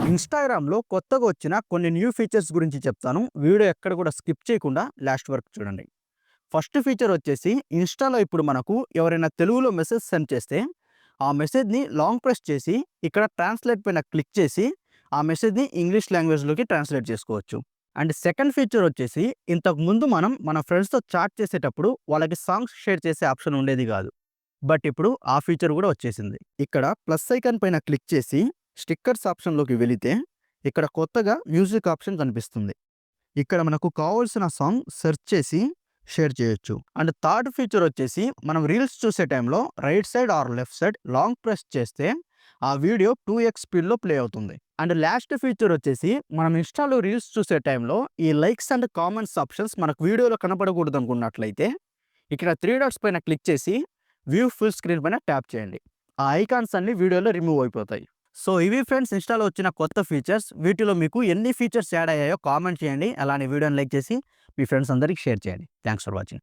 ఇన్‌స్టాగ్రామ్‌లో కొత్తగా వచ్చిన కొన్ని న్యూ ఫీచర్స్ గురించి చెప్తాను. వీడియో ఎక్కడ కూడా స్కిప్ చేయకుండా లాస్ట్ వరకు చూడండి. ఫస్ట్ ఫీచర్ వచ్చేసి ఇన్‌స్టాలో ఇప్పుడు మనకు ఎవరైనా తెలుగులో మెసేజ్ సెండ్ చేస్తే, ఆ మెసేజ్‌ని లాంగ్ ప్రెస్ చేసి ఇక్కడ ట్రాన్స్‌లేట్ పైన క్లిక్ చేసి, ఆ మెసేజ్‌ని ఇంగ్లీష్ లాంగ్వేజ్‌లోకి ట్రాన్స్‌లేట్ చేసుకోవచ్చు. అండ్ సెకండ్ ఫీచర్ వచ్చేసి ఇంతకుముందు మనం మన ఫ్రెండ్స్‌తో చాట్ చేసేటప్పుడు వాళ్ళకి సాంగ్స్ షేర్ చేసే ఆప్షన్ ఉండేది కాదు. బట్ ఇప్పుడు ఆ ఫీచర్ కూడా వచ్చేసింది. ఇక్కడ ప్లస్ ఐకాన్ పైన క్లిక్ చేసి స్టిక్కర్స్ ఆప్షన్‌లోకి వెళితే ఇక్కడ కొత్తగా మ్యూజిక్ ఆప్షన్ కనిపిస్తుంది. ఇక్కడ మనకు కావాల్సిన సాంగ్ సెర్చ్ చేసి షేర్ చేయొచ్చు. అండ్ థర్డ్ ఫీచర్ వచ్చేసి మనం రీల్స్ చూసే టైంలో right side or left side long press చేస్తే ఆ వీడియో 2x స్పీడ్‌లో ప్లే అవుతుంది. అండ్ లాస్ట్ ఫీచర్ వచ్చేసి మనం ఇన్‌స్టాలో రీల్స్ చూసే టైంలో ఈ లైక్స్ అండ్ కామెంట్స్ ఆప్షన్స్ మనకు వీడియోలో కనపడకూడదు అనుకున్నట్లయితే ఇక్కడ 3 డాట్స్ పైన క్లిక్ చేసి వ్యూ ఫుల్ స్క్రీన్ పైన ట్యాప్ చేయండి. ఆ ఐకాన్స్ అన్నీ వీడియోలో రిమూవ్ అయిపోతాయి. సో ఇవి ఫ్రెండ్స్ ఇన్‌స్టాలో వచ్చిన కొత్త ఫీచర్స్. వీటిలో మీకు ఎన్ని ఫీచర్స్ యాడ్ అయ్యాయో కామెంట్ చేయండి. అలానే వీడియోని లైక్ చేసి మీ ఫ్రెండ్స్ అందరికి షేర్ చేయండి. Thanks for watching.